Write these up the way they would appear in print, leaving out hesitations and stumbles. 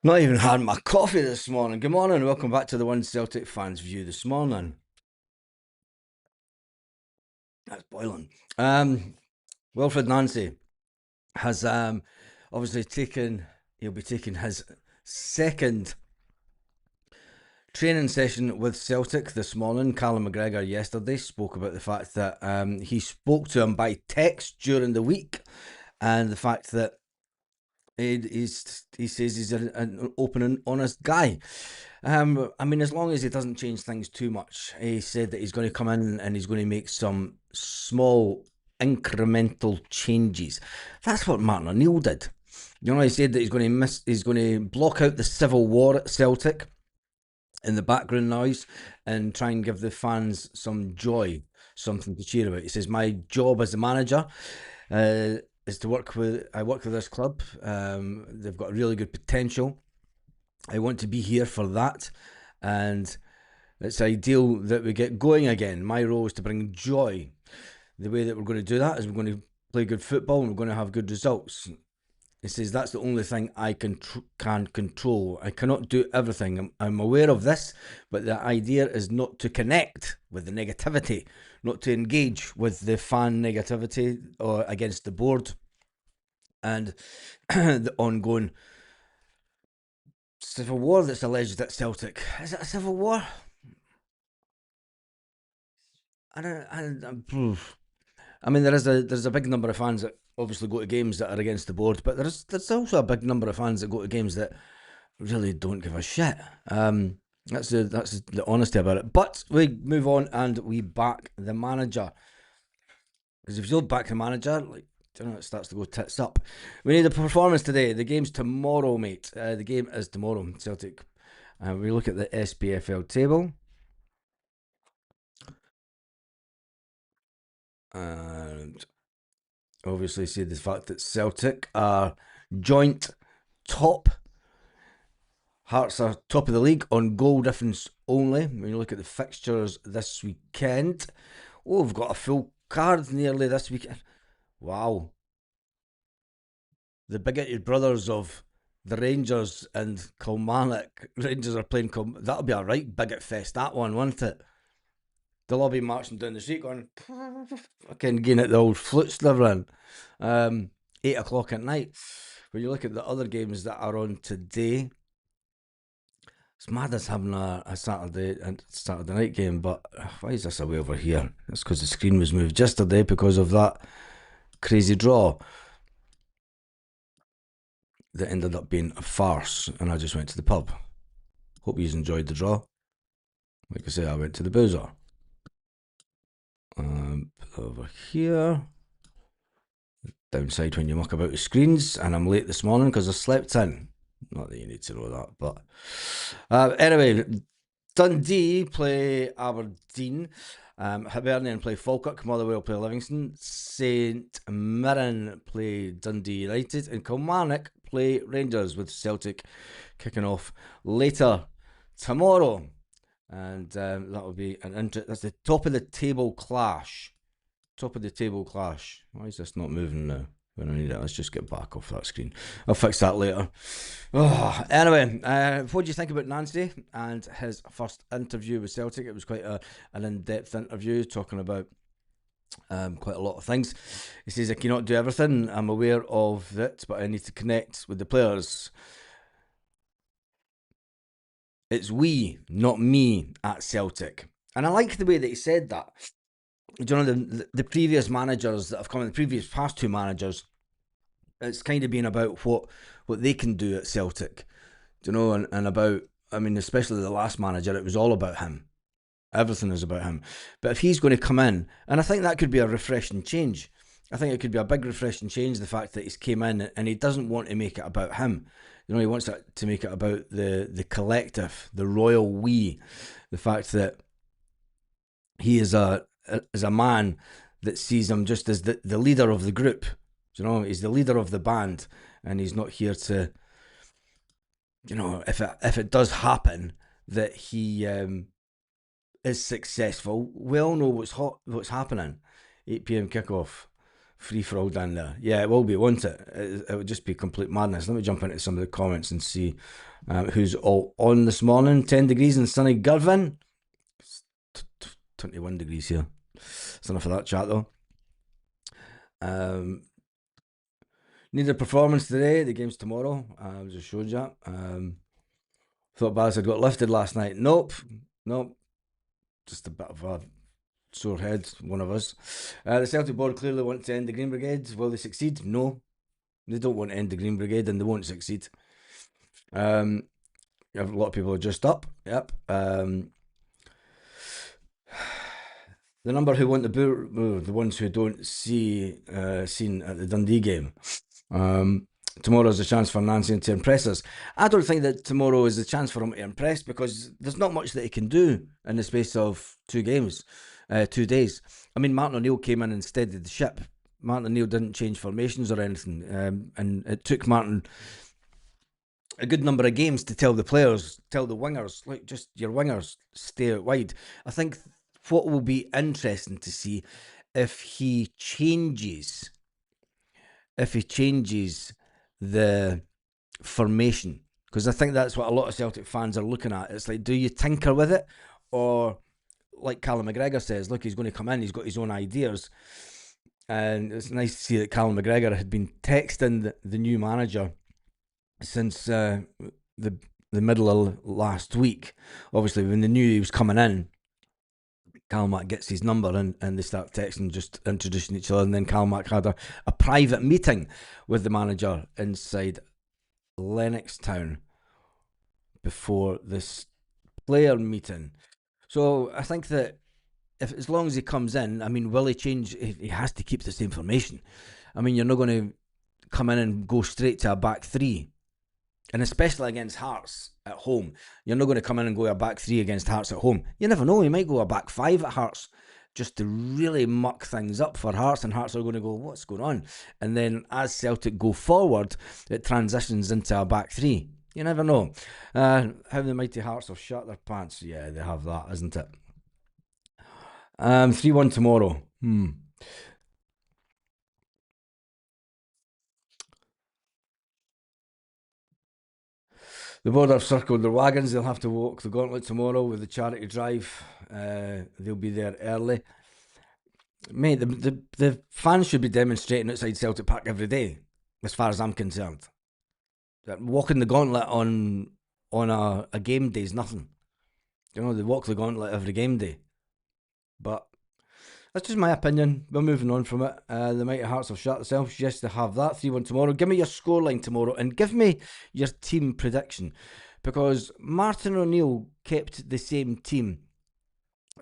Not even had my coffee this morning. Good morning, welcome back to the One Celtic Fans View this morning. That's boiling. Um, Wilfred Nancy has obviously he'll be taking his second training session with Celtic this morning. Callum McGregor yesterday spoke about the fact that he spoke to him by text during the week and the fact that he says he's an open and honest guy. I mean, as long as he doesn't change things too much, he said that he's going to come in and he's going to make some small incremental changes. That's what Martin O'Neill did. You know, he said that he's going to block out the civil war at Celtic in the background noise and try and give the fans some joy, something to cheer about. He says, "My job as the manager uh, is to work with this club. They've got a really good potential. I want to be here for that, and it's ideal that we get going again. My role is to bring joy. The way that we're going to do that is we're going to play good football and we're going to have good results." He says that's the only thing I can control. I cannot do everything. I'm aware of this, but the idea is not to connect with the negativity, not to engage with the fan negativity or against the board and the ongoing civil war that's alleged at Celtic. Is it a civil war? I don't. I mean, there's a big number of fans that obviously go to games that are against the board, but there's also a big number of fans that go to games that really don't give a shit. That's the honesty about it. But we move on and we back the manager, because if you don't back the manager, like, I don't know, it starts to go tits up. We need a performance today. The game's tomorrow, mate. The game is tomorrow. Celtic. We look at the SPFL table, and obviously see the fact that Celtic are joint top. Hearts are top of the league on goal difference only. When you look at the fixtures this weekend, oh, we've got a full card nearly this weekend. Wow. The bigoted brothers of the Rangers and Kilmarnock. Rangers are playing That'll be a right bigot fest, that one, won't it? They'll all be marching down the street going, fucking getting at the old flute slivering. 8 o'clock at night. When you look at the other games that are on today, it's mad as having a Saturday night game, but why is this away over here? That's because the screen was moved yesterday because of that crazy draw that ended up being a farce, and I just went to the pub. Hope you enjoyed the draw. Like I say, I went to the boozer. Over here. Downside when you muck about the screens, and I'm late this morning because I slept in. Not that you need to know that, but anyway, Dundee play Aberdeen. Hibernian play Falkirk. Motherwell play Livingston. St Mirren play Dundee United. And Kilmarnock play Rangers, with Celtic kicking off later tomorrow. And that will be that's the top of the table clash. Top of the table clash. Why is this not moving now? When I need it, let's just get back off that screen. I'll fix that later. Oh, anyway, what do you think about Nancy and his first interview with Celtic? It was quite an in-depth interview, talking about quite a lot of things. He says, "I cannot do everything. I'm aware of it, but I need to connect with the players. It's we, not me, at Celtic." And I like the way that he said that. Do you know, the previous managers that have come in, the previous past two managers, it's kind of been about what they can do at Celtic. Do you know, and about, I mean, especially the last manager, it was all about him. Everything is about him. But if he's going to come in, and I think that could be a refreshing change. I think it could be a big refreshing change, the fact that he's came in and he doesn't want to make it about him. You know, he wants to make it about the collective, the royal we. The fact that he is a man that sees him just as the leader of the group. You know, he's the leader of the band, and he's not here to, you know, if it does happen that he is successful, we all know what's happening. 8 p.m. kickoff free for all down there. Yeah, it will be, won't it? It would just be complete madness. Let me jump into some of the comments and see who's all on this morning. 10 degrees in sunny Girvan. 21 degrees here. It's enough of that chat though. Needed a performance today. The game's tomorrow. I just showed you. Thought Baz had got lifted last night. Nope. Just a bit of a sore head, one of us. The Celtic board clearly want to end the Green Brigade. Will they succeed? No. They don't want to end the Green Brigade and they won't succeed. A lot of people are just up. Yep. The number who want the boo, the ones who don't see seen at the Dundee game. Tomorrow is a chance for Nancy to impress us. I don't think that tomorrow is a chance for him to impress because there's not much that he can do in the space of 2 games, 2 days. I mean, Martin O'Neill came in and steadied the ship. Martin O'Neill didn't change formations or anything, and it took Martin a good number of games to tell the players, tell the wingers, like, just your wingers, stay out wide. I think what will be interesting to see if he changes the formation, because I think that's what a lot of Celtic fans are looking at. It's like, do you tinker with it, or like Callum McGregor says, look, he's going to come in, he's got his own ideas. And it's nice to see that Callum McGregor had been texting the new manager since the middle of last week. Obviously, when they knew he was coming in, Calmac gets his number and they start texting, just introducing each other. And then Calmac had a private meeting with the manager inside Lennoxtown before this player meeting. So I think that as long as he comes in, I mean, will he change? He has to keep the same formation. I mean, you're not going to come in and go straight to a back 3. And especially against Hearts at home. You're not going to come in and go a back 3 against Hearts at home. You never know, he might go a back 5 at Hearts just to really muck things up for Hearts, and Hearts are going to go, what's going on? And then as Celtic go forward, it transitions into a back 3. You never know. How the mighty Hearts have shut their pants. Yeah, they have that, isn't it? 3-1 tomorrow. The board have circled their wagons. They'll have to walk the gauntlet tomorrow with the charity drive. They'll be there early. Mate, the fans should be demonstrating outside Celtic Park every day, as far as I'm concerned. Walking the gauntlet on a game day is nothing. You know, they walk the gauntlet every game day. But that's just my opinion. We're moving on from it. The Mighty Hearts have shut themselves. Yes, they have that. 3-1 tomorrow. Give me your scoreline tomorrow and give me your team prediction. Because Martin O'Neill kept the same team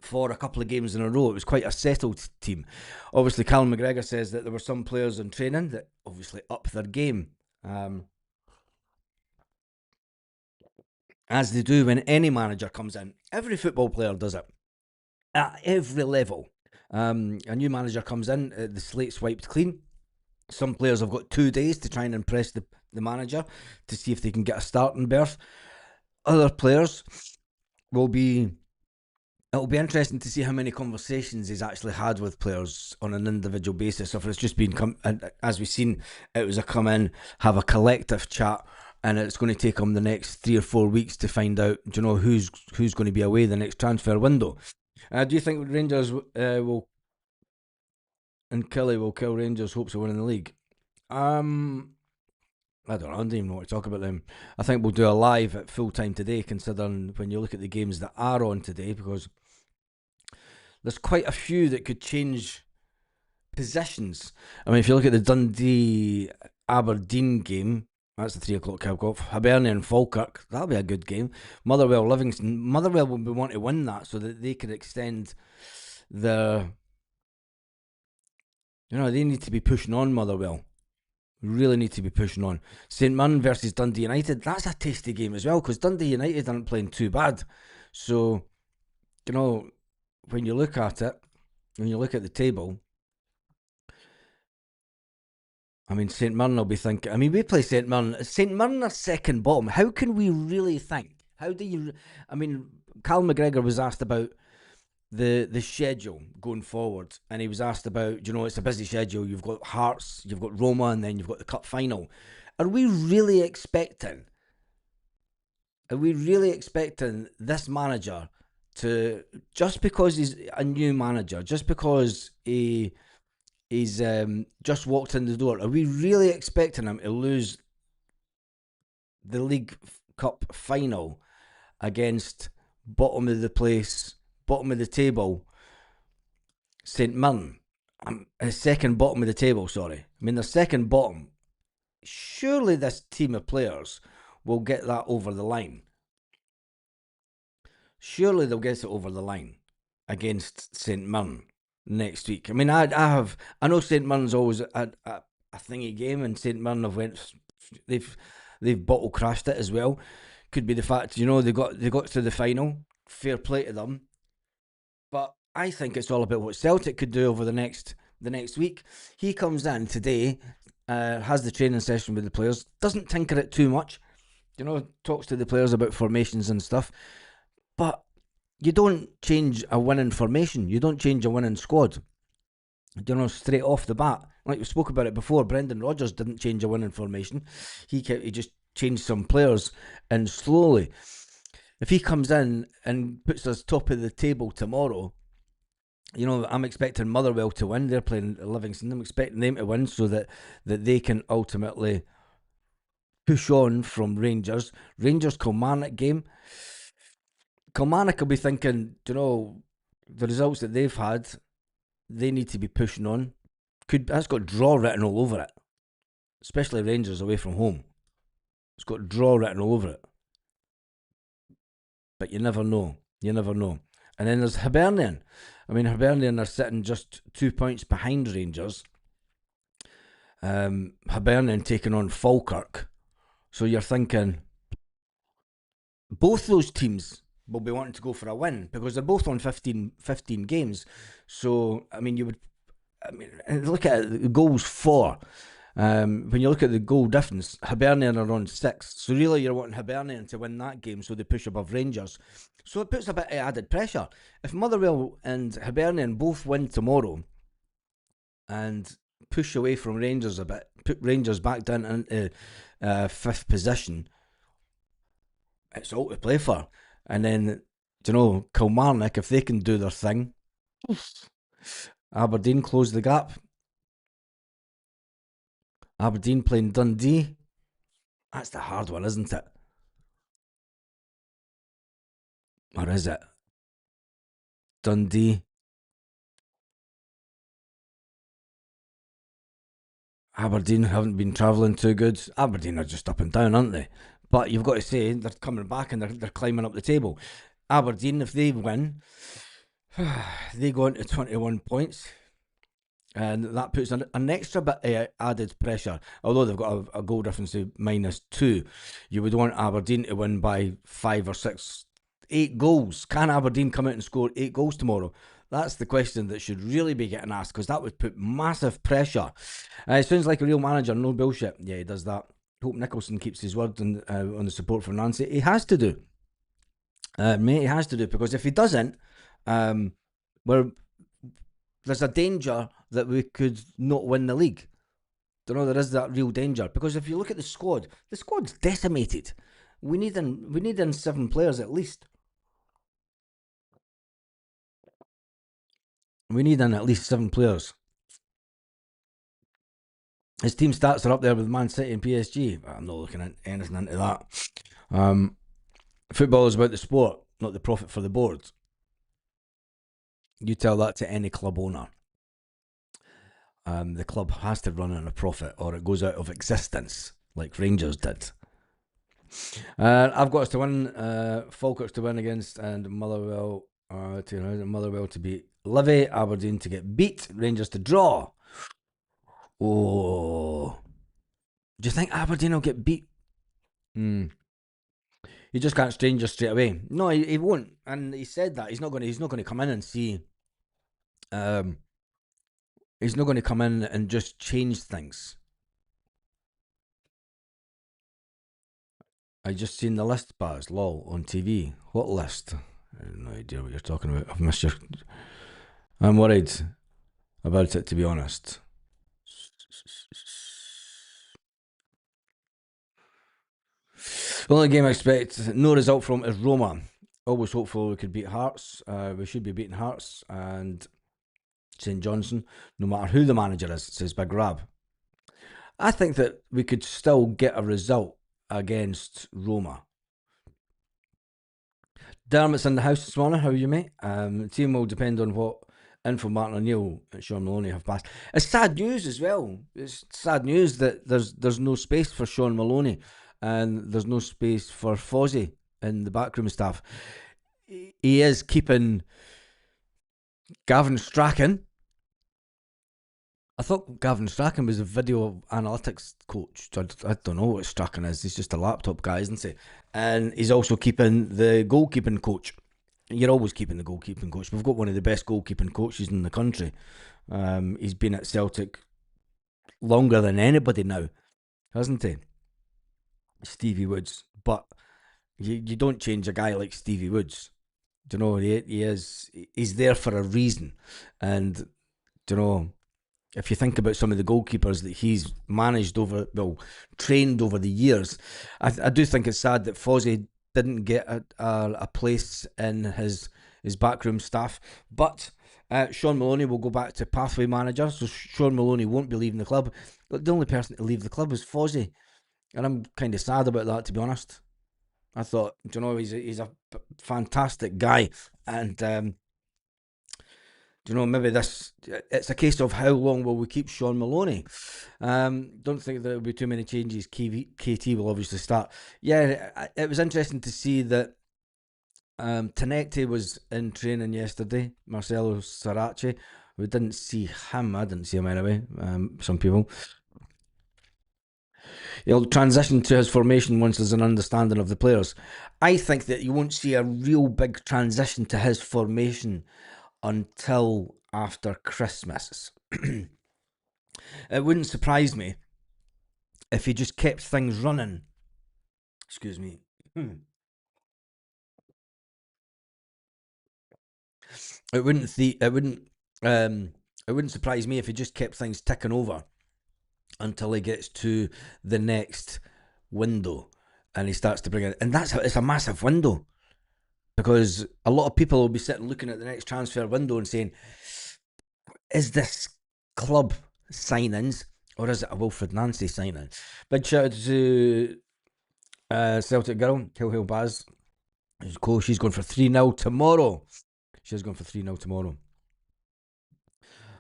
for a couple of games in a row. It was quite a settled team. Obviously, Callum McGregor says that there were some players in training that obviously upped their game. As they do when any manager comes in. Every football player does it. At every level. A new manager comes in, the slate's wiped clean. Some players have got 2 days to try and impress the manager to see if they can get a starting berth. Other players it'll be interesting to see how many conversations he's actually had with players on an individual basis. If it's just been, as we've seen, it was a come in, have a collective chat, and it's going to take him the next 3 or 4 weeks to find out, do you know, who's going to be away the next transfer window. Do you think Rangers will and Kelly will kill Rangers' hopes of winning the league? I don't know. I don't even know what to talk about them. I think we'll do a live at full time today, considering when you look at the games that are on today, because there's quite a few that could change positions. I mean, if you look at the Dundee Aberdeen game, that's the 3 o'clock kickoff. Hibernian and Falkirk, that'll be a good game. Motherwell Livingston. Motherwell will want to win that so that they can extend the. You know, they need to be pushing on, Motherwell. Really need to be pushing on. St Mirren versus Dundee United. That's a tasty game as well, because Dundee United aren't playing too bad. So, you know, when you look at it, when you look at the table, I mean, St Mirren will be thinking, I mean, we play St Mirren. St Mirren are second bottom. How can we really think? How do you, I mean, Cal McGregor was asked about the schedule going forward, and he was asked about, it's a busy schedule. You've got Hearts, you've got Roma, and then you've got the cup final. Are we really expecting? Are we really expecting this manager to, just because he's a new manager, just because he's just walked in the door? Are we really expecting him to lose the League Cup final against bottom of the place, bottom of the table, St Mirren? Second bottom of the table, sorry. I mean, they're second bottom. Surely this team of players will get that over the line. Surely they'll get it over the line against St Mirren next week. I mean, I know St Mirren's always a thingy game, and St Mirren they've bottle crashed it as well. Could be the fact, they got to the final. Fair play to them. But I think it's all about what Celtic could do over the next week. He comes in today, has the training session with the players, doesn't tinker it too much, talks to the players about formations and stuff. But you don't change a winning formation. You don't change a winning squad, straight off the bat. Like we spoke about it before, Brendan Rodgers didn't change a winning formation. He just changed some players, and slowly, if he comes in and puts us top of the table tomorrow, I'm expecting Motherwell to win. They're playing Livingston. I'm expecting them to win so that they can ultimately push on from Rangers. Rangers Kilmarnock game. Kilmarnock will be thinking, the results that they've had, they need to be pushing on. That's got draw written all over it, especially Rangers away from home. It's got draw written all over it. But you never know. You never know. And then there's Hibernian. I mean, Hibernian are sitting just 2 points behind Rangers. Hibernian taking on Falkirk. So you're thinking both those teams will be wanting to go for a win because they're both on 15 games. So, I mean, look at it, the goals for. When you look at the goal difference, Hibernian are on 6. So really you're wanting Hibernian to win that game so they push above Rangers. So it puts a bit of added pressure. If Motherwell and Hibernian both win tomorrow and push away from Rangers a bit, put Rangers back down into 5th position, it's all to play for. And then, Kilmarnock, if they can do their thing, Aberdeen close the gap. Aberdeen playing Dundee. That's the hard one, isn't it? Or is it? Dundee. Aberdeen haven't been travelling too good. Aberdeen are just up and down, aren't they? But you've got to say, they're coming back and they're climbing up the table. Aberdeen, if they win, they go into 21 points. And that puts an extra bit of added pressure. Although they've got a goal difference of -2, you would want Aberdeen to win by 5 or 6, 8 goals. Can Aberdeen come out and score 8 goals tomorrow? That's the question that should really be getting asked, because that would put massive pressure. It sounds like a real manager, no bullshit. Yeah, he does that. Hope Nicholson keeps his word on the support for Nancy. He has to do. Mate, he has to do, because if he doesn't, there's a danger that we could not win the league. There is that real danger, because if you look at the squad's decimated. We need in 7 players at least. We need in at least 7 players. His team stats are up there with Man City and PSG. I'm not looking at anything into that. Football is about the sport, not the profit for the board. You tell that to any club owner. The club has to run on a profit or it goes out of existence, like Rangers did. I've got us to win, Falkirk to win against, and Motherwell to beat Livy, Aberdeen to get beat, Rangers to draw. Oh, do you think Aberdeen will get beat? You just can't stranger straight away. No, he won't, and he said that he's not going to come in and see. He's not going to come in and just change things. I just seen the list, Baz, lol, on TV. What list? I have no idea what you're talking about. I've missed your. I'm worried about it, to be honest. The only game I expect no result from is Roma. Always hopeful we could beat Hearts. We should be beating Hearts and St Johnson, no matter who the manager is, says Big Rab. I think that we could still get a result against Roma. Dermot's in the house this morning. How are you, mate? The team will depend on what info Martin O'Neill and Sean Maloney have passed. It's sad news as well. It's sad news that there's no space for Sean Maloney and there's no space for Fozzie in the backroom staff. He is keeping Gavin Strachan. I thought Gavin Strachan was a video analytics coach. I don't know what Strachan is. He's just a laptop guy, isn't he? And he's also keeping the goalkeeping coach. You're always keeping the goalkeeping coach. We've got one of the best goalkeeping coaches in the country. He's been at Celtic longer than anybody now, hasn't he? Stevie Woods. But you don't change a guy like Stevie Woods. Do you know, he's there for a reason. And, do you know, if you think about some of the goalkeepers that he's trained over the years, I do think it's sad that Fozzie didn't get a place in his backroom staff. But Sean Maloney will go back to pathway manager, so Sean Maloney won't be leaving the club. But the only person to leave the club is Fozzie, and I'm kind of sad about that, to be honest. I thought, you know, he's a fantastic guy, and you know, maybe it's a case of how long will we keep Sean Maloney. Don't think there'll be too many changes. KT will obviously start. Yeah, it was interesting to see that Tenecte was in training yesterday. Marcelo Sarace. We didn't see him. I didn't see him anyway. Some people. He'll transition to his formation once there's an understanding of the players. I think that you won't see a real big transition to his formation until after Christmas. It wouldn't surprise me if he just kept things running. Excuse me. It wouldn't surprise me if he just kept things ticking over until he gets to the next window and he starts to bring it. And it's a massive window, because a lot of people will be sitting looking at the next transfer window and saying, is this club signings or is it a Wilfred Nancy signing? Big shout out to Celtic girl, Hill Baz. She's cool. She's going for 3-0 tomorrow. She's going for 3-0 tomorrow.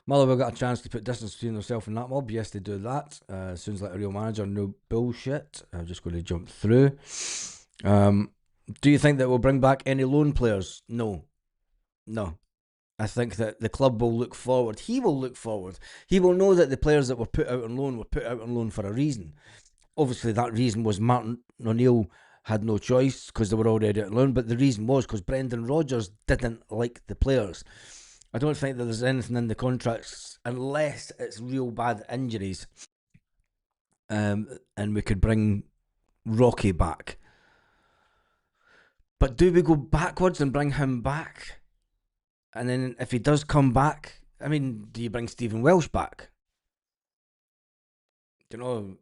Motherwell got a chance to put distance between themselves and that mob. Yes, they do that. Sounds like a real manager. No bullshit. I'm just going to jump through. Do you think that we'll bring back any loan players? No. I think that the club will look forward. He will look forward. He will know that the players that were put out on loan for a reason. Obviously, that reason was Martin O'Neill had no choice because they were already out on loan, but the reason was because Brendan Rodgers didn't like the players. I don't think that there's anything in the contracts, unless it's real bad injuries, and we could bring Rocky back. But do we go backwards and bring him back? And then if he does come back, I mean, do you bring Stephen Welsh back? Do you know,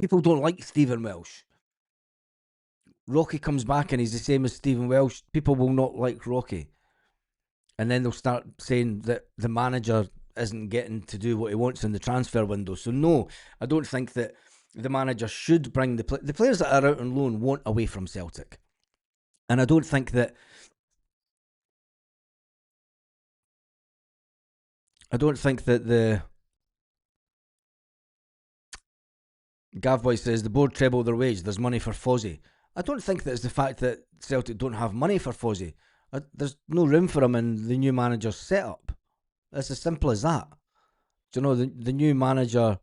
people don't like Stephen Welsh. Rocky comes back and he's the same as Stephen Welsh. People will not like Rocky. And then they'll start saying that the manager isn't getting to do what he wants in the transfer window. So no, I don't think that the manager should bring the players that are out on loan want away from Celtic. And I don't think that the Gavboy says the board treble their wage. There's money for Fozzie. I don't think that it's the fact that Celtic don't have money for Fozzie. There's no room for him in the new manager's setup. It's as simple as that. Do you know, the new manager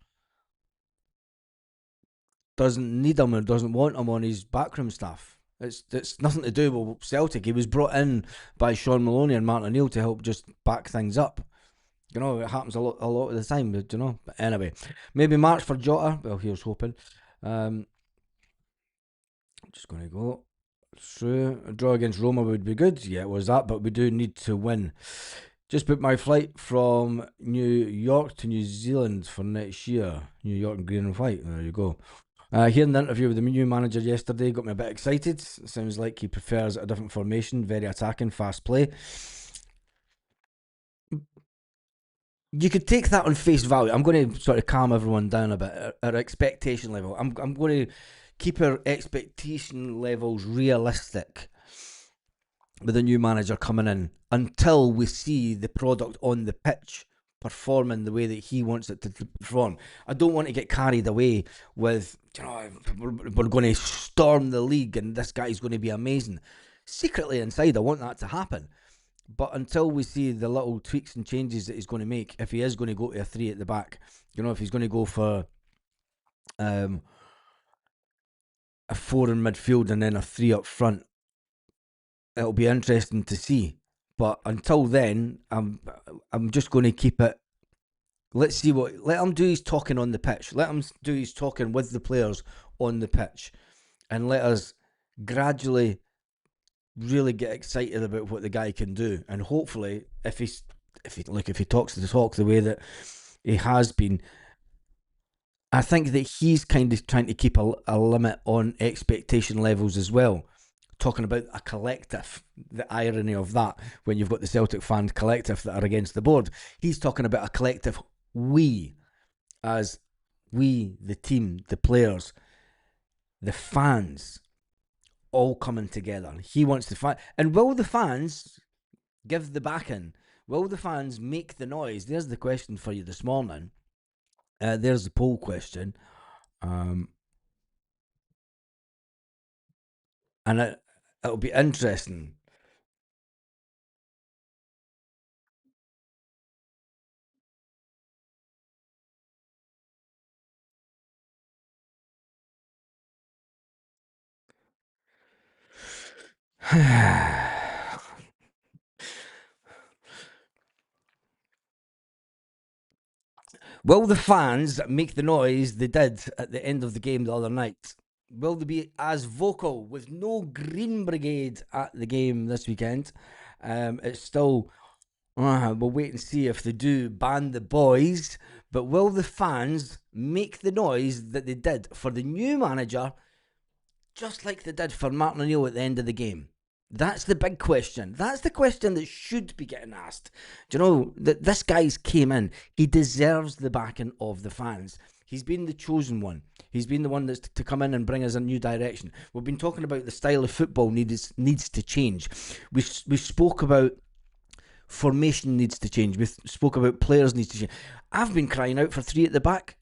doesn't need him or doesn't want him on his backroom staff. It's nothing to do with Celtic. He was brought in by Sean Maloney and Martin O'Neill to help just back things up. You know, it happens a lot of the time, but you know. But anyway, maybe March for Jota. Well, here's hoping. I'm just going to go. True. A draw against Roma would be good. Yeah, it was that, but we do need to win. Just booked my flight from New York to New Zealand for next year. New York green and white. There you go. Hearing the interview with the new manager yesterday got me a bit excited. Sounds like he prefers a different formation, very attacking, fast play. You could take that on face value. I'm going to sort of calm everyone down a bit. Our expectation level. I'm going to keep our expectation levels realistic with the new manager coming in until we see the product on the pitch performing the way that he wants it to perform. I don't want to get carried away with, we're going to storm the league and this guy's going to be amazing. Secretly inside, I want that to happen. But until we see the little tweaks and changes that he's going to make, if he is going to go to a 3 at the back, if he's going to go for a 4 in midfield and then a 3 up front, it'll be interesting to see. But until then, I'm just going to keep it. Let him do his talking on the pitch. Let him do his talking with the players on the pitch, and let us gradually really get excited about what the guy can do. And hopefully, if he talks the talk the way that he has been, I think that he's kind of trying to keep a limit on expectation levels as well. Talking about a collective, the irony of that when you've got the Celtic fan collective that are against the board. He's talking about a collective we, as we, the team, the players, the fans, all coming together. He wants the fan, and will the fans give the backing? Will the fans make the noise? There's the question for you this morning. There's the poll question, and it'll be interesting. Will the fans make the noise they did at the end of the game the other night? Will they be as vocal with no Green Brigade at the game this weekend? It's still, we'll wait and see if they do ban the boys. But will the fans make the noise that they did for the new manager, just like they did for Martin O'Neill at the end of the game? That's the big question. That's the question that should be getting asked. Do you know that this guy's came in? He deserves the backing of the fans. He's been the chosen one. He's been the one that's to come in and bring us a new direction. We've been talking about the style of football needs to change. We spoke about formation needs to change. We spoke about players needs to change. I've been crying out for 3 at the back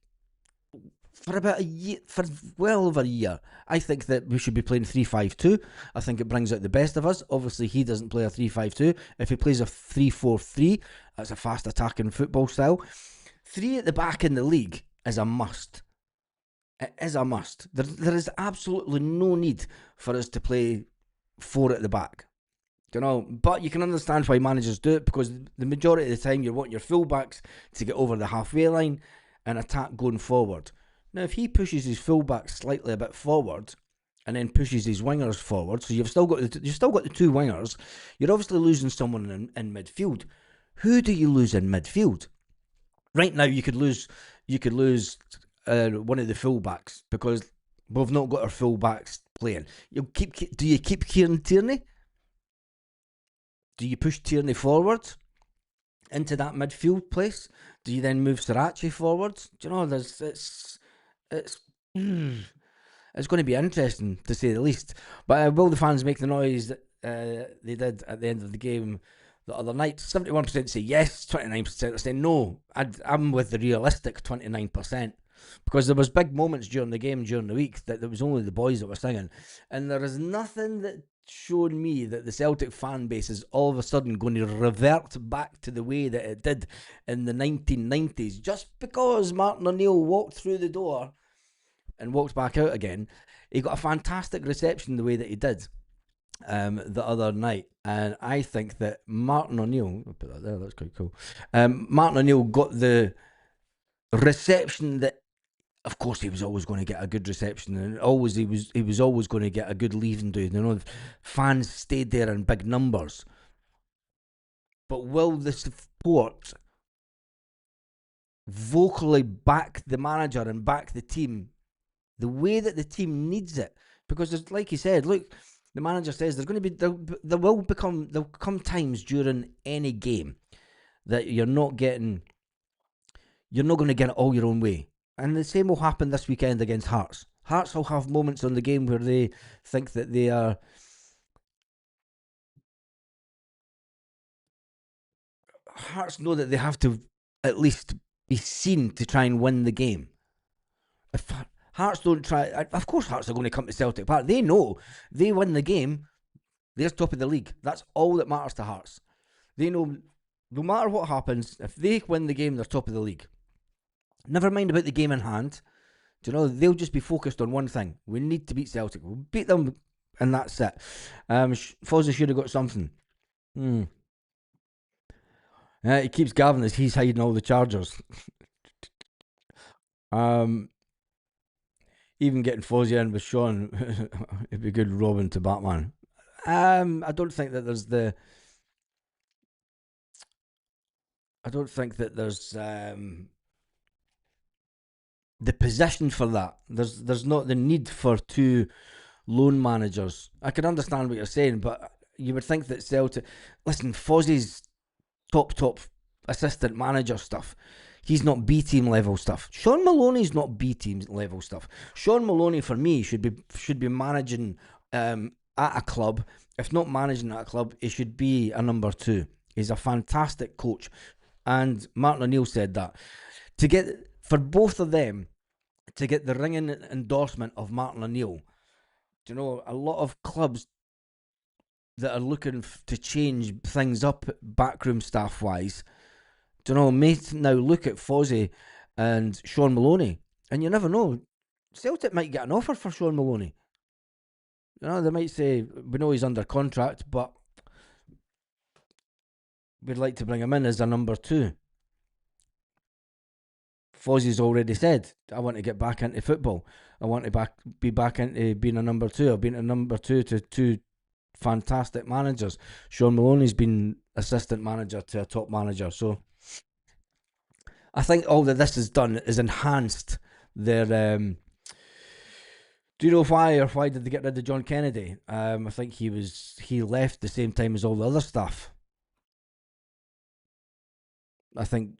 for about a year, for well over a year. I think that we should be playing 3-5-2. I think it brings out the best of us. Obviously, he doesn't play a 3-5-2. If he plays a 3-4-3, that's a fast attacking football style. 3 at the back in the league is a must. It is a must. There is absolutely no need for us to play 4 at the back. But you can understand why managers do it, because the majority of the time you're wanting your fullbacks to get over the halfway line and attack going forward. Now, if he pushes his fullback slightly a bit forward and then pushes his wingers forward, so you've still got the 2 wingers, you're obviously losing someone in midfield. Who do you lose in midfield? Right now, you could lose one of the fullbacks because we've not got our fullbacks playing. Do you keep Kieran Tierney? Do you push Tierney forward into that midfield place? Do you then move Sriracha forward? Do you know, it's going to be interesting to say the least. But will the fans make the noise that they did at the end of the game the other night? 71% say yes, 29% say no. I'm with the realistic 29%, because there was big moments during the game, during the week, that there was only the boys that were singing, and there is nothing that showed me that the Celtic fan base is all of a sudden going to revert back to the way that it did in the 1990s just because Martin O'Neill walked through the door and walked back out again. He got a fantastic reception the way that he did the other night, and I think that Martin O'Neill, I'll put that there, that's quite cool. Martin O'Neill got the reception that of course he was always going to get a good reception, and always he was always going to get a good leaving do. Fans stayed there in big numbers. But will the support vocally back the manager and back the team the way that the team needs it? Because there's, like you said, look, the manager says there's going to be there'll come times during any game that you're not going to get it all your own way. And the same will happen this weekend against Hearts. Hearts will have moments on the game where they think that they are. Hearts know that they have to at least be seen to try and win the game. If Hearts don't try, of course Hearts are going to come to Celtic Park. They know they win the game, they're top of the league. That's all that matters to Hearts. They know no matter what happens, if they win the game, they're top of the league. Never mind about the game in hand. Do you know, they'll just be focused on one thing. We need to beat Celtic. We'll beat them, and that's it. Fozzie should have got something. He keeps Gavin as he's hiding all the chargers. Even getting Fozzie in with Sean, it'd be good Robin to Batman. I don't think that there's the. I don't think that there's the position for that. There's not the need for two loan managers. I can understand what you're saying, but you would think that Celtic. Listen, Fozzie's top assistant manager stuff. He's not B team level stuff. Sean Maloney's not B team level stuff. Sean Maloney for me should be managing at a club. If not managing at a club, he should be a number two. He's a fantastic coach, and Martin O'Neill said that to get for both of them to get the ringing endorsement of Martin O'Neill. Do you know a lot of clubs that are looking to change things up backroom staff wise? Do you know, may now look at Fozzie and Sean Maloney, and you never know. Celtic might get an offer for Sean Maloney. You know, they might say, we know he's under contract, but we'd like to bring him in as a number two. Fozzie's already said, I want to get back into football. I want to be back into being a number two. I've been a number two to two fantastic managers. Sean Maloney's been assistant manager to a top manager. So I think all that this has done is enhanced their. Do you know why, or why did they get rid of John Kennedy? I think he left the same time as all the other stuff. I think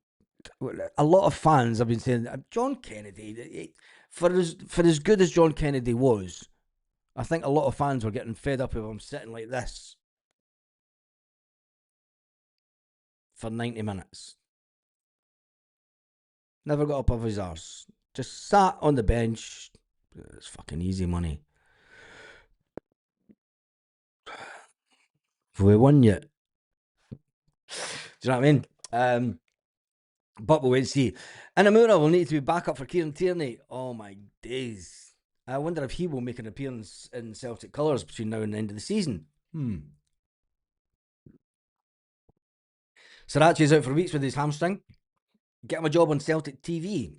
a lot of fans have been saying John Kennedy, for as good as John Kennedy was, I think a lot of fans were getting fed up of him sitting like this for 90 minutes. Never got up off his arse. Just sat on the bench. It's fucking easy money. Have we won yet? Do you know what I mean? But we'll wait and see. Inamura will need to be back up for Kieran Tierney. Oh my days. I wonder if he will make an appearance in Celtic colours between now and the end of the season. Sriracha's out for weeks with his hamstring. Get him a job on Celtic TV.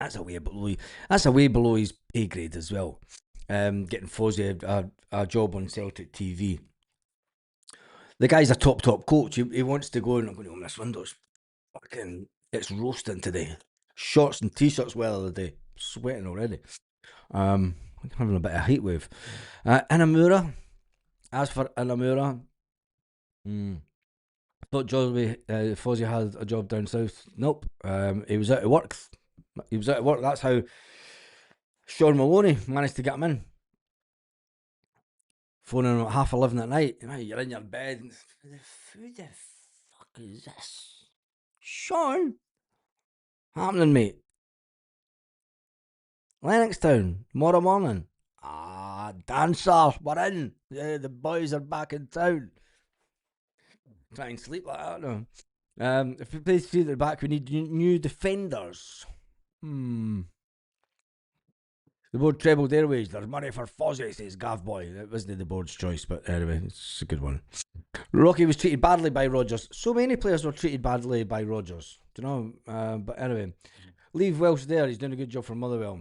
That's a way below his pay grade as well. Getting Fozzie a job on Celtic TV. The guy's a top coach. He wants to go and I'm going to open this windows. Fucking, it's roasting today. Shorts and t-shirts weather today. Sweating already. I'm having a bit of heat wave. Inamura. As for Inamura, thought Fozzie had a job down south. Nope. He was out of work. That's how Sean Maloney managed to get him in. Phoning him at 11:30 at night. You're in your bed. Who the fuck is this? Sean? Happening, mate. Lennoxtown, tomorrow morning. Dancer, we're in. Yeah, the boys are back in town. Try and sleep like that, no. If we play through the back, we need new defenders. The board trebled airways. There's money for Fozzie, says Gav Boy. That wasn't the board's choice, but anyway, it's a good one. Rocky was treated badly by Rodgers. So many players were treated badly by Rodgers. Do you know? But anyway, Leave Welsh there. He's doing a good job for Motherwell.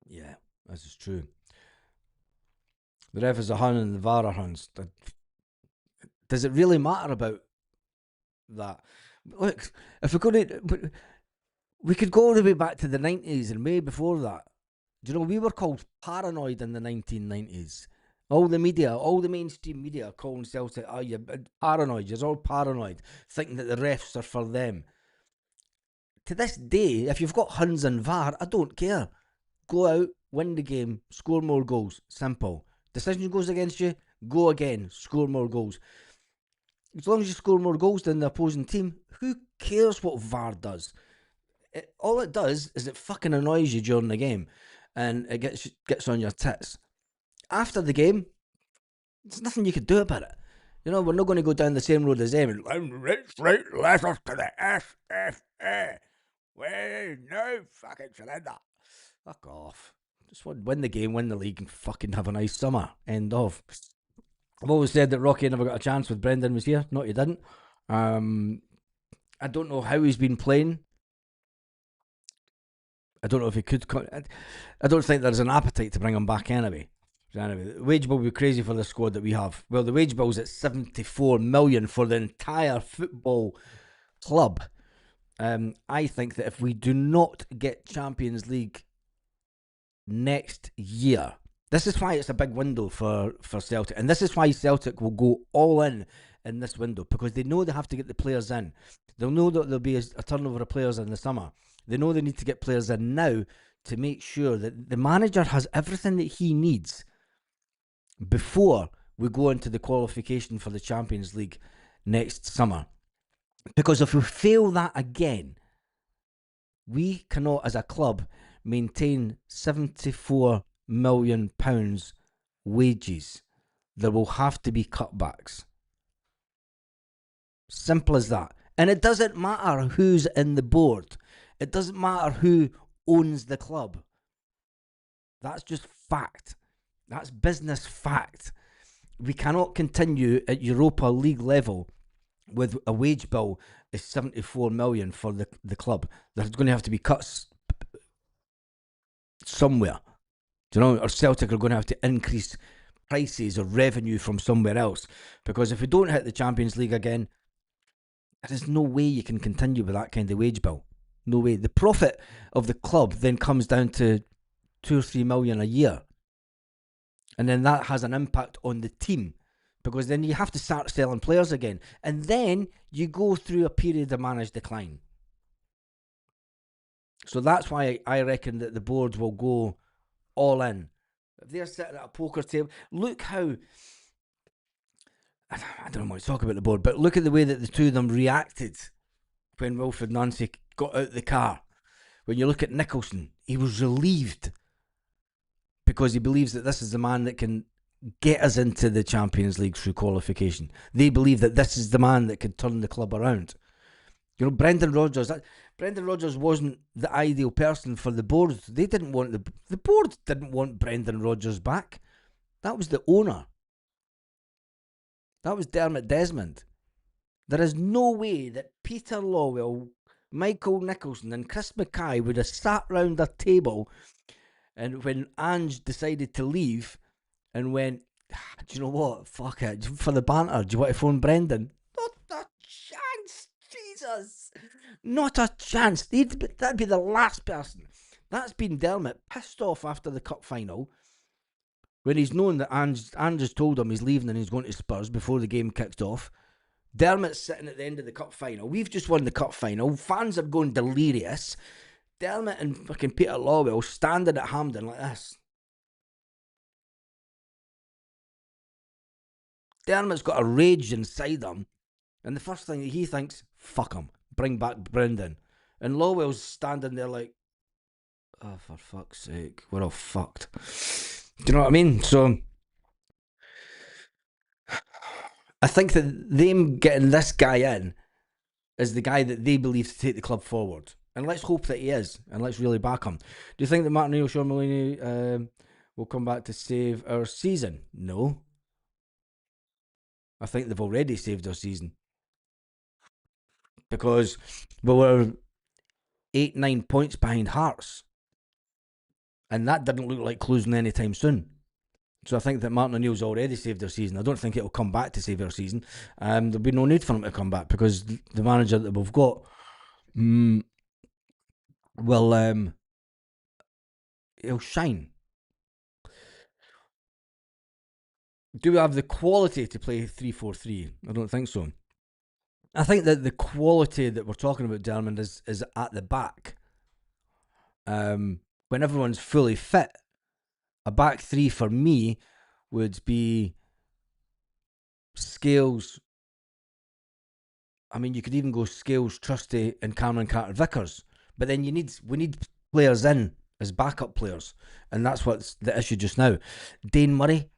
Yeah, this is true. The ref is a hun and the VAR are huns. Does it really matter about that? Look, if we're going to, we could go all the way back to the 90s and way before that. Do you know, we were called paranoid in the 1990s. All the media, all the mainstream media calling Celtic, oh, you're paranoid, you're all paranoid, thinking that the refs are for them. To this day, if you've got Huns and VAR, I don't care. Go out, win the game, score more goals. Simple. Decision goes against you, go again, score more goals. As long as you score more goals than the opposing team, who cares what VAR does? All it does is it fucking annoys you during the game, and it gets on your tits. After the game, there's nothing you can do about it. You know, we're not going to go down the same road as them and right letters to the SPFL. We no fucking surrender. Fuck off. Just win the game, win the league, and fucking have a nice summer. End of. I've always said that Rocky never got a chance with Brendan was here. No, he didn't. I don't know how he's been playing. I don't know if he could. I don't think there's an appetite to bring him back anyway. So anyway, the wage bill will be crazy for the squad that we have. Well, the wage bill's at 74 million for the entire football club. I think that if we do not get Champions League next year, this is why it's a big window for Celtic, and this is why Celtic will go all in this window, because they know they have to get the players in. They'll know that there'll be a turnover of players in the summer. They know they need to get players in now to make sure that the manager has everything that he needs before we go into the qualification for the Champions League next summer. Because if we fail that again, we cannot, as a club, maintain £74 million wages. There will have to be cutbacks. Simple as that. And it doesn't matter who's in the board. It doesn't matter who owns the club. That's just fact. That's business fact. We cannot continue at Europa League level with a wage bill of 74 million for the club. There's going to have to be cuts somewhere. Do you know? Or Celtic are going to have to increase prices or revenue from somewhere else. Because if we don't hit the Champions League again, there is no way you can continue with that kind of wage bill. No way. The profit of the club then comes down to 2 or 3 million a year. And then that has an impact on the team, because then you have to start selling players again. And then you go through a period of managed decline. So that's why I reckon that the board will go all in. If they're sitting at a poker table, look how... I don't want to talk about the board, but look at the way that the two of them reacted when Wilfred Nancy got out the car. When you look at Nicholson, he was relieved because he believes that this is the man that can get us into the Champions League through qualification. They believe that this is the man that can turn the club around. You know, Brendan Rodgers wasn't the ideal person for the board. They didn't want the board didn't want Brendan Rodgers back. That was the owner. That was Dermot Desmond. There is no way that Peter Lawwell, Michael Nicholson and Chris Mackay would have sat round a table and when Ange decided to leave and went, do you know what? Fuck it. For the banter, do you want to phone Brendan? Not a chance, Jesus. Not a chance. That'd be the last person. That's been Dermot pissed off after the cup final when he's known that Ange has told him he's leaving and he's going to Spurs before the game kicked off. Dermot's sitting at the end of the cup final. We've just won the cup final. Fans are going delirious. Dermot and fucking Peter Lawwell standing at Hampden like this. Dermot's got a rage inside him, and the first thing he thinks, fuck him, bring back Brendan. And Lawwell's standing there like, oh, for fuck's sake, we're all fucked. Do you know what I mean? So, I think that them getting this guy in is the guy that they believe to take the club forward. And let's hope that he is, and let's really back him. Do you think that Martin O'Neill, Sean Mulliny will come back to save our season? No. I think they've already saved our season. Because we were 8, 9 points behind Hearts. And that didn't look like closing anytime soon. So I think that Martin O'Neill's already saved their season. I don't think it'll come back to save their season. There'll be no need for him to come back because the manager that we've got will he'll shine. Do we have the quality to play 3-4-3? I don't think so. I think that the quality that we're talking about, Dermond, is at the back. When everyone's fully fit, a back three for me would be Scales. I mean, you could even go Scales, Trusty, and Cameron Carter-Vickers. But then we need players in as backup players, and that's what's the issue just now. Dane Murray.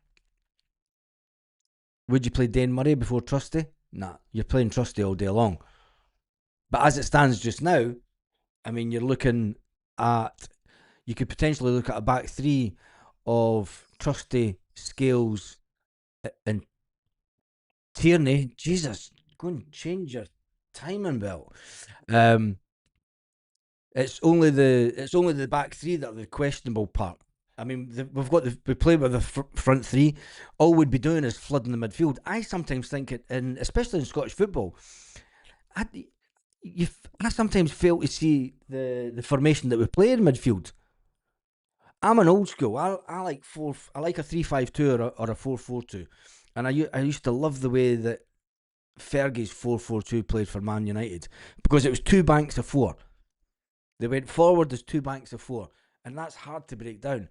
Would you play Dane Murray before Trusty? Nah, you're playing Trusty all day long. But as it stands just now, I mean, you're looking at, you could potentially look at a back three of Trusty, Scales, and Tierney. Jesus, go and change your timing belt. It's only the back three that are the questionable part. I mean, we play with the front three. All we'd be doing is flooding the midfield. I sometimes think especially in Scottish football, I sometimes fail to see the formation that we play in midfield. I'm an old school. I like I like a 3-5-2 or a 4-4-2, and I used to love the way that Fergie's 4-4-2 played for Man United because it was two banks of four. They went forward as two banks of four, and that's hard to break down.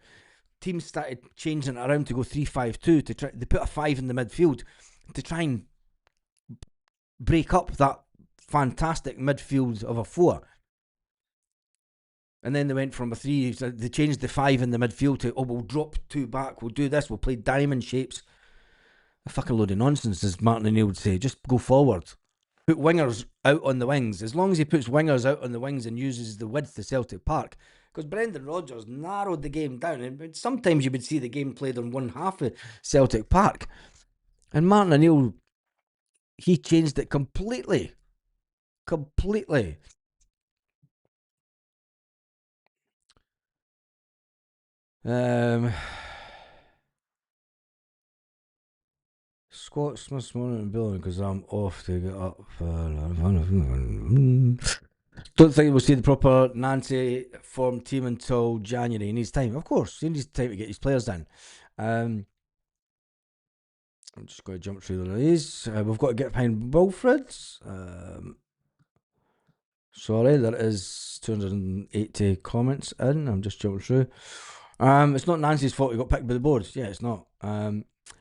Teams started changing it around to go 3-5-2 to try. They put a 5 in the midfield to try and break up that fantastic midfield of a 4. And then they went from a 3. They changed the 5 in the midfield to, we'll drop 2 back. We'll do this. We'll play diamond shapes. A fucking load of nonsense, as Martin O'Neill would say. Just go forward. Put wingers out on the wings. As long as he puts wingers out on the wings and uses the width of Celtic Park. Because Brendan Rodgers narrowed the game down. And sometimes you would see the game played on one half of Celtic Park. And Martin O'Neill, he changed it completely. Completely. Squats this morning in building because I'm off to get up. Don't think we'll see the proper Nancy form team until January. He needs time, of course. He needs time to get his players in. I'm just going to jump through these. We've got to get behind Wilfred's. Sorry, there is 280 comments in. I'm just jumping through. It's not Nancy's fault he got picked by the boards. Yeah, it's not.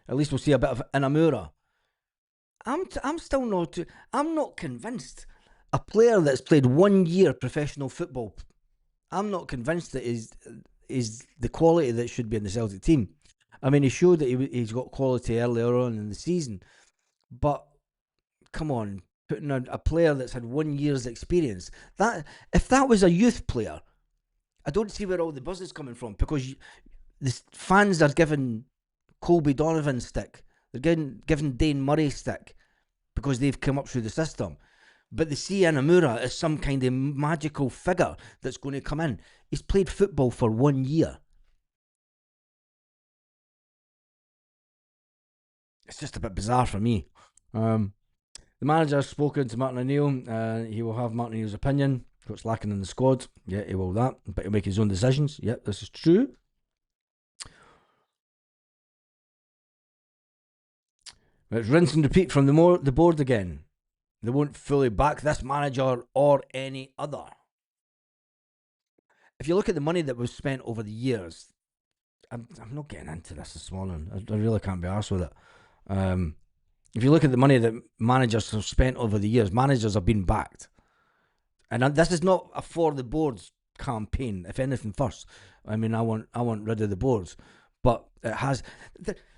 At least we'll see a bit of Inamura. I'm still not. I'm not convinced. A player that's played 1 year professional football, I'm not convinced that is the quality that should be in the Celtic team. I mean, he showed that he's got quality earlier on in the season, but come on, putting a player that's had 1 year's experience. That if that was a youth player, I don't see where all the buzz is coming from because the fans are giving Colby Donovan stick. They're giving Dane Murray stick because they've come up through the system. But they see Inamura as some kind of magical figure that's going to come in. He's played football for 1 year. It's just a bit bizarre for me. The manager has spoken to Martin O'Neill. He will have Martin O'Neill's opinion. What's lacking in the squad. Yeah, he will that. But he'll make his own decisions. Yeah, this is true. It's rinse and repeat from the board again. They won't fully back this manager or any other. If you look at the money that was spent over the years, I'm not getting into this morning. I really can't be arsed with it. If you look at the money that managers have spent over the years, managers have been backed. And this is not a for the boards campaign. If anything, first, I mean, I want rid of the boards, but it has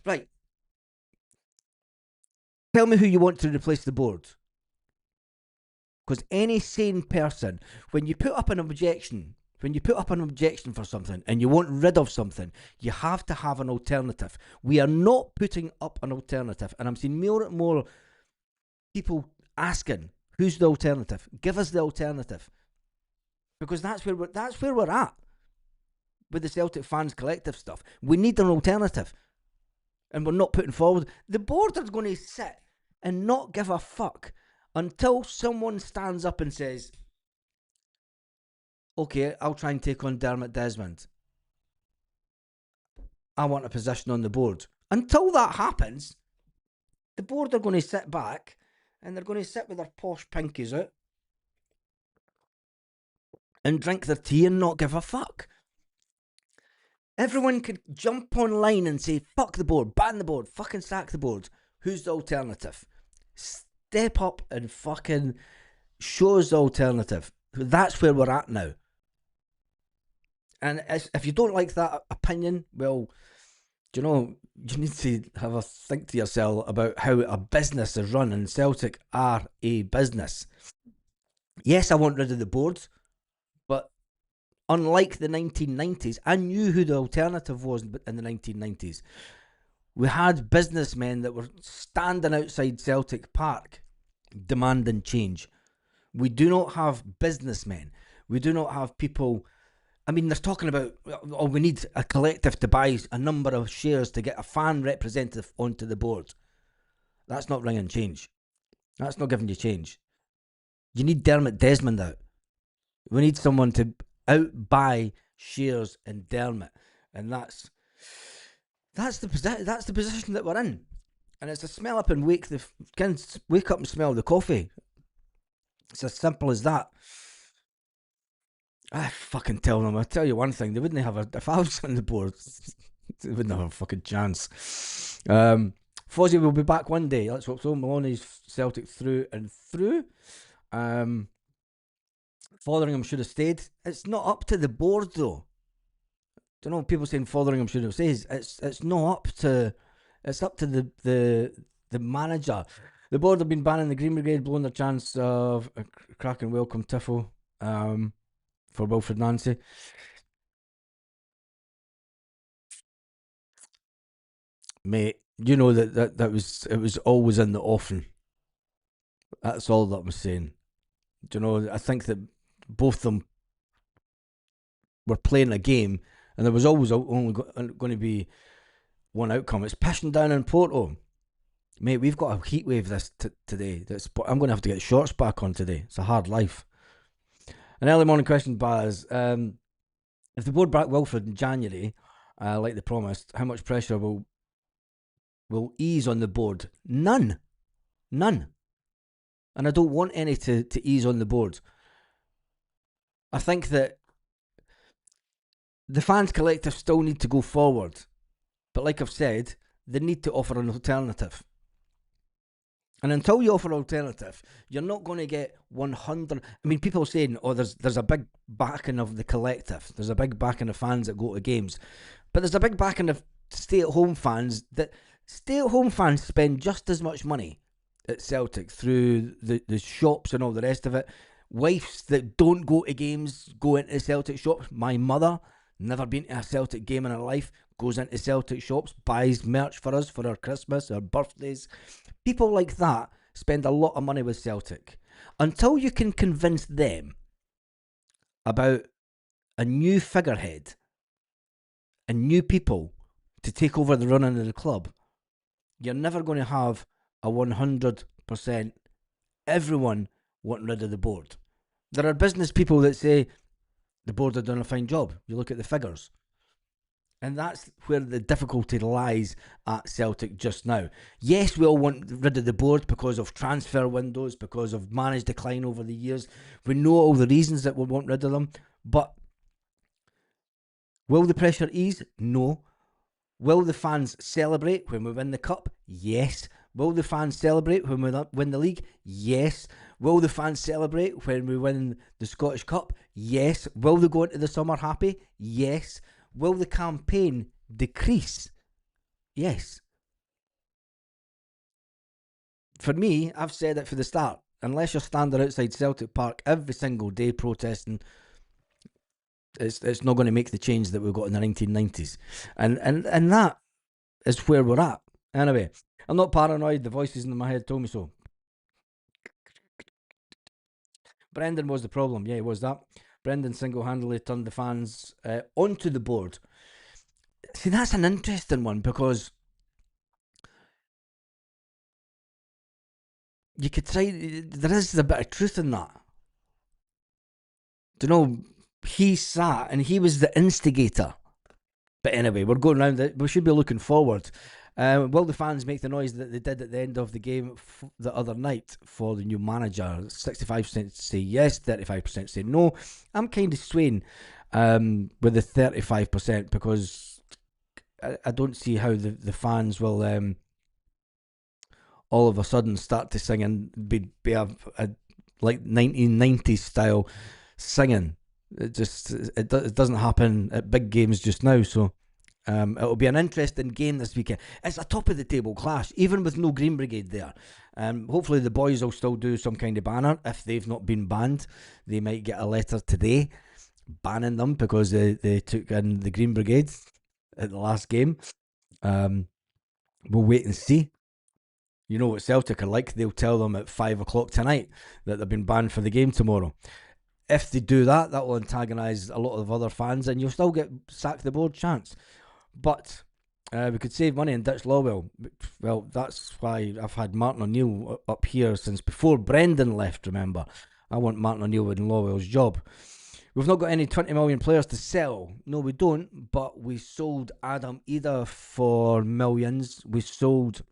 right. Tell me who you want to replace the board. Because any sane person, when you put up an objection for something and you want rid of something, you have to have an alternative. We are not putting up an alternative. And I'm seeing more and more people asking, who's the alternative? Give us the alternative. because that's where we're at with the Celtic fans collective stuff. We need an alternative, and we're not putting forward. The board are going to sit and not give a fuck until someone stands up and says, "Okay, I'll try and take on Dermot Desmond. I want a position on the board." Until that happens, the board are going to sit back and they're going to sit with their posh pinkies out and drink their tea and not give a fuck. Everyone could jump online and say, fuck the board, ban the board, fucking sack the board. Who's the alternative? Step up and fucking show us the alternative. That's where we're at now. And if you don't like that opinion, well, do you know, you need to have a think to yourself about how a business is run, and Celtic are a business. Yes, I want rid of the board, but unlike the 1990s, I knew who the alternative was in the 1990s. We had businessmen that were standing outside Celtic Park demanding change. We do not have businessmen. We do not have people. I mean, they're talking about, oh, we need a collective to buy a number of shares to get a fan representative onto the board. That's not bringing change. That's not giving you change. You need Dermot Desmond out. We need someone to outbuy shares in Dermot, and that's the position that we're in. And it's a smell up and wake up and smell the coffee. It's as simple as that. I fucking tell them. I tell you one thing: they wouldn't have if I was on the board. They wouldn't have a fucking chance. Fozzie will be back one day. Let's hope so. Maloney's Celtic through and through. Fotheringham should have stayed. It's not up to the board though. Don't know, people saying Fotheringham should have stayed. It's not up to. It's up to the manager. The board have been banning the Green Brigade, blowing their chance of a cracking welcome tifo for Wilfred Nancy. Mate, you know that was always in the offing. That's all that I'm saying. Do you know, I think that both of them were playing a game, and there was always only going to be one outcome. It's pissing down in Porto. Mate, we've got a heat wave today. I'm going to have to get shorts back on today. It's a hard life. An early morning question, Baz. If the board back Wilfred in January, like they promised, how much pressure will ease on the board? None. And I don't want any to ease on the board. I think that the fans collective still need to go forward. But like I've said, they need to offer an alternative. And until you offer an alternative, you're not going to get 100. I mean, people are saying, oh, there's a big backing of the collective. There's a big backing of fans that go to games. But there's a big backing of stay-at-home fans that stay-at-home fans spend just as much money at Celtic through the shops and all the rest of it. Wives that don't go to games go into Celtic shops. My mother, never been to a Celtic game in her life, goes into Celtic shops, buys merch for us for our Christmas, our birthdays. People like that spend a lot of money with Celtic. Until you can convince them about a new figurehead and new people to take over the running of the club, you're never going to have a 100% everyone wanting rid of the board. There are business people that say the board have done a fine job. You look at the figures. And that's where the difficulty lies at Celtic just now. Yes, we all want rid of the board because of transfer windows, because of managed decline over the years. We know all the reasons that we want rid of them. But will the pressure ease? No. Will the fans celebrate when we win the cup? Yes. Will the fans celebrate when we win the league? Yes. Will the fans celebrate when we win the Scottish Cup? Yes. Will they go into the summer happy? Yes. Will the campaign decrease? Yes. For me, I've said it for the start. Unless you're standing outside Celtic Park every single day protesting, it's not going to make the change that we got in the 1990s. And that is where we're at. Anyway, I'm not paranoid. The voices in my head told me so. Brendan was the problem. Yeah, he was that. Brendan single-handedly turned the fans onto the board. See, that's an interesting one because you could say there is a bit of truth in that. Do you know, he sat and he was the instigator. But anyway, we're going round it. We should be looking forward. Will the fans make the noise that they did at the end of the game the other night for the new manager? 65% say yes, 35% say no. I'm kind of swaying with the 35% because I don't see how the fans will all of a sudden start to sing and be a like 1990s style singing. It doesn't happen at big games just now, so it'll be an interesting game this weekend. It's a top of the table clash, even with no Green Brigade there. Hopefully the boys will still do some kind of banner. If they've not been banned, they might get a letter today banning them because they took in the Green Brigade at the last game. We'll wait and see. You know what Celtic are like. They'll tell them at 5 o'clock tonight that they've been banned for the game tomorrow. If they do that, that will antagonise a lot of other fans and you'll still get sack the board chance. But we could save money in ditch Lawwell. Well, that's why I've had Martin O'Neill up here since before Brendan left, remember. I want Martin O'Neill in Lawwell's job. We've not got any 20 million players to sell. No, we don't. But we sold Adam Ida for millions. We sold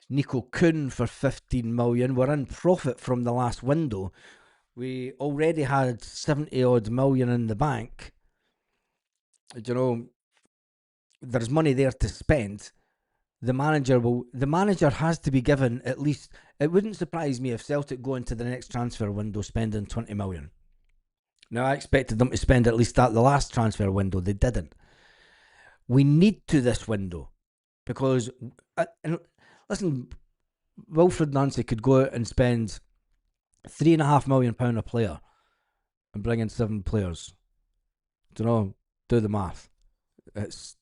Nico Kuhn for 15 million. We're in profit from the last window. We already had 70 odd million in the bank. You know, there's money there to spend. The manager has to be given at least. It wouldn't surprise me if Celtic go into the next transfer window spending 20 million. Now, I expected them to spend at least that the last transfer window. They didn't. We need to this window because listen, Wilfred Nancy could go out and spend £3.5 million a player and bring in 7 players. Do you know? Do the math. It's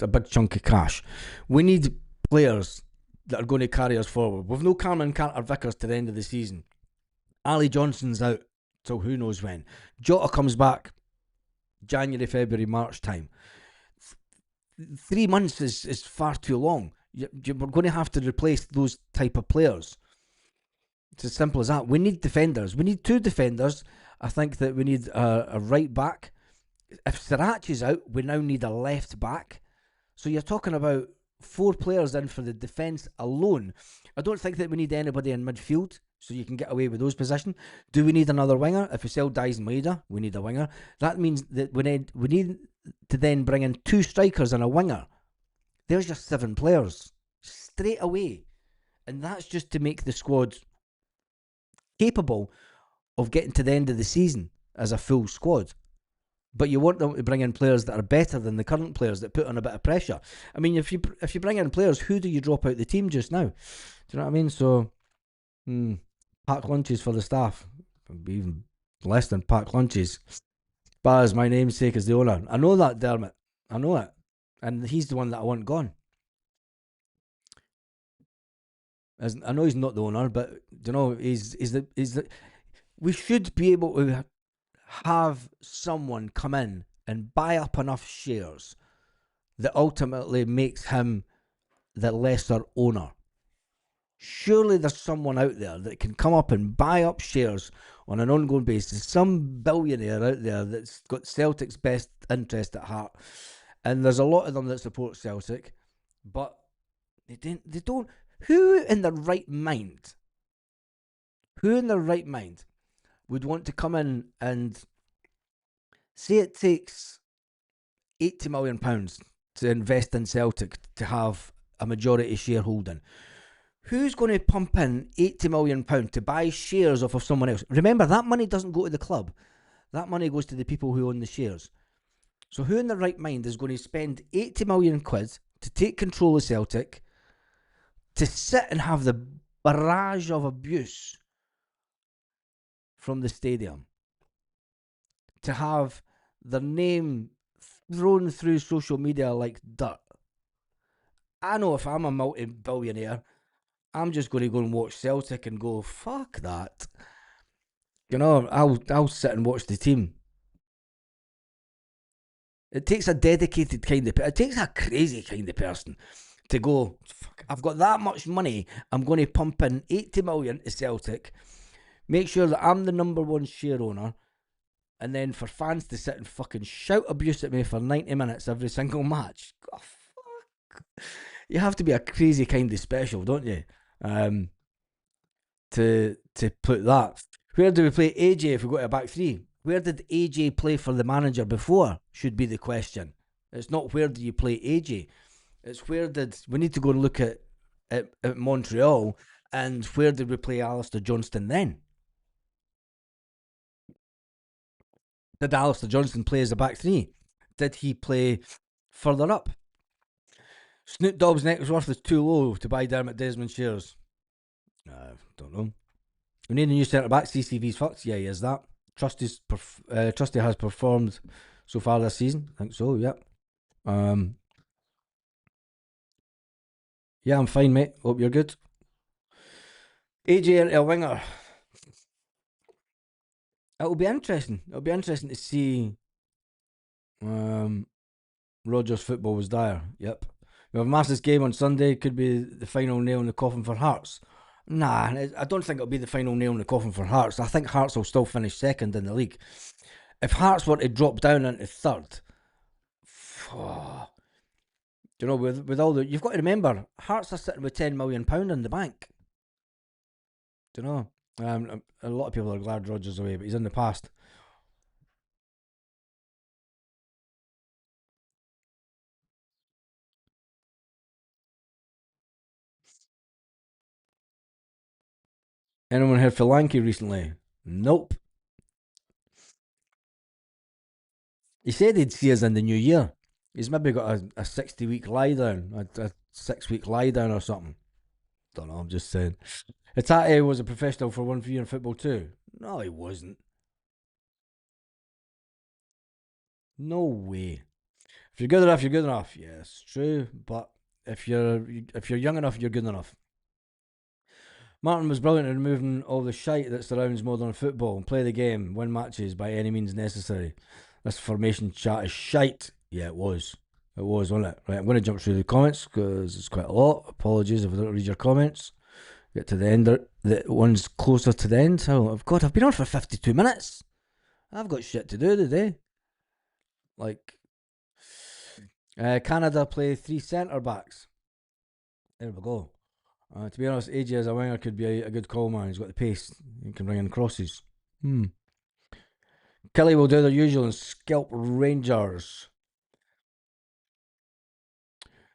a big chunk of cash. We need players that are going to carry us forward. We've no Cameron Carter-Vickers to the end of the season. Ali Johnson's out till who knows when. Jota comes back January, February, March time. 3 months is far too long. We're going to have to replace those type of players. It's as simple as that. We need defenders. We need 2 defenders. I think that we need a right back. If Srirac is out, we now need a left back. So you're talking about 4 players in for the defence alone. I don't think that we need anybody in midfield, so you can get away with those positions. Do we need another winger? If we sell Dice Maeda, we need a winger. That means that we need to then bring in 2 strikers and a winger. There's just 7 players straight away. And that's just to make the squad capable of getting to the end of the season as a full squad. But you want them to bring in players that are better than the current players that put on a bit of pressure. I mean, if you bring in players, who do you drop out the team just now? Do you know what I mean? So, pack lunches for the staff. Even less than pack lunches. Baz, my namesake, is the owner. I know that, Dermot. I know it. And he's the one that I want gone. I know he's not the owner, but you know, he's the. We should be able to have someone come in and buy up enough shares that ultimately makes him the lesser owner. Surely there's someone out there that can come up and buy up shares on an ongoing basis. Some billionaire out there that's got Celtic's best interest at heart. And there's a lot of them that support Celtic, but they don't. Who in their right mind would want to come in and say it takes £80 million to invest in Celtic to have a majority shareholding? Who's going to pump in £80 million to buy shares off of someone else? Remember, that money doesn't go to the club. That money goes to the people who own the shares. So who in their right mind is going to spend 80 million quid to take control of Celtic, to sit and have the barrage of abuse from the stadium, to have their name thrown through social media like dirt? I know if I'm a multi-billionaire, I'm just going to go and watch Celtic and go, fuck that. You know, I'll sit and watch the team. It takes a dedicated kind of. It takes a crazy kind of person to go. Fuck, I've got that much money. I'm going to pump in 80 million to Celtic. Make sure that I'm the number one share owner, and then for fans to sit and fucking shout abuse at me for 90 minutes every single match. Oh, fuck. You have to be a crazy kind of special, don't you? Um, to put that. Where do we play AJ if we go to a back three? Where did AJ play for the manager before? Should be the question. It's not where do you play AJ. It's where did we need to go and look at Montreal, and where did we play Alistair Johnston then? Did Alistair Johnston play as a back three? Did he play further up? Snoop Dogg's net worth is too low to buy Dermot Desmond shares. Don't know. We need a new centre back. CCV's fucked. Yeah, he is that. Trusty has performed so far this season. I think so. Yep. Yeah, I'm fine, mate. Hope you're good. AJ into a winger. It'll be interesting. It'll be interesting to see. Rogers' football was dire. Yep. We have a massive game on Sunday. Could be the final nail in the coffin for Hearts. Nah, I don't think it'll be the final nail in the coffin for Hearts. I think Hearts will still finish second in the league. If Hearts were to drop down into third, you know, with all the, you've got to remember, Hearts are sitting with £10 million in the bank. Do you know? A lot of people are glad Rodgers away, but he's in the past. Anyone heard Philanke recently? Nope. He said he'd see us in the new year. He's maybe got a 60-week lie down, a 6-week lie down or something. Don't know, I'm just saying. Hatate was a professional for 1 year in football too. No, he wasn't. No way. If you're good enough, you're good enough. Yes, true. But if you're young enough, you're good enough. Martin was brilliant in removing all the shite that surrounds modern football and play the game, win matches by any means necessary. This formation chat is shite. Yeah, it was. It was, wasn't it? Right, I'm going to jump through the comments because it's quite a lot. Apologies if I don't read your comments. Get to the end. The one's closer to the end. Oh, God, I've been on for 52 minutes. I've got shit to do today. Like, Canada play 3 centre backs. There we go. To be honest, AJ as a winger could be a good call man. He's got the pace. He can bring in crosses. Kelly will do their usual and scalp Rangers.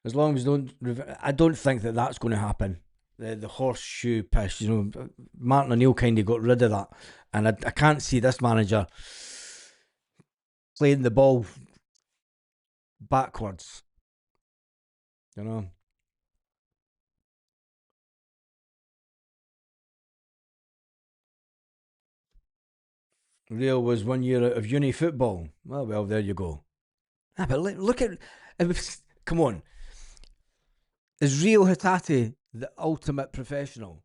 As long as don't, I don't think that that's going to happen. The horseshoe piss, you know, Martin O'Neill kind of got rid of that, and I can't see this manager playing the ball backwards. You know. Real was 1 year out of uni football. Well, there you go. But look at it was, come on. Is Rio Hatate the ultimate professional?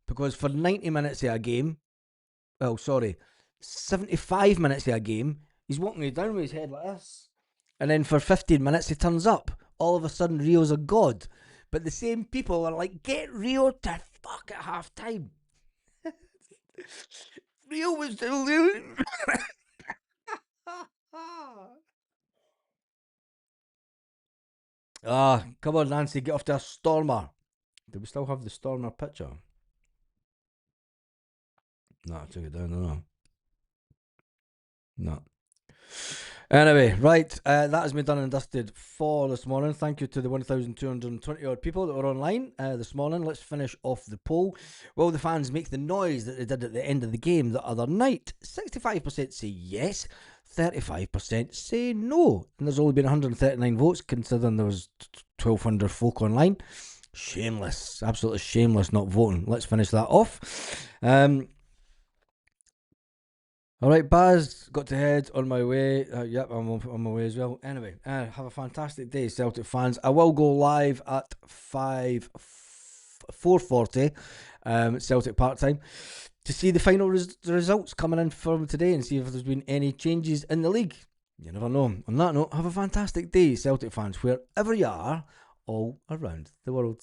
Because for 90 minutes of a game, 75 minutes of a game, he's walking you down with his head like this. And then for 15 minutes, he turns up. All of a sudden, Rio's a god. But the same people are like, get Rio to fuck at half time. Rio was deluded. Come on, Nancy, get off to a Stormer. Do we still have the Stormer picture? No, I took it down, no. Anyway, right, that has been done and dusted for this morning. Thank you to the 1,220 odd people that were online this morning. Let's finish off the poll. Will the fans make the noise that they did at the end of the game the other night? 65% say yes, 35% say no. And there's only been 139 votes, considering there was 1,200 folk online. Shameless, absolutely shameless not voting. Let's finish that off. All right, Baz, got to head on my way. Yep, I'm on my way as well. Anyway, have a fantastic day, Celtic fans. I will go live at 4:40 Celtic part time. to see the final results coming in from today and see if there's been any changes in the league. You never know. On that note, have a fantastic day, Celtic fans, wherever you are, all around the world.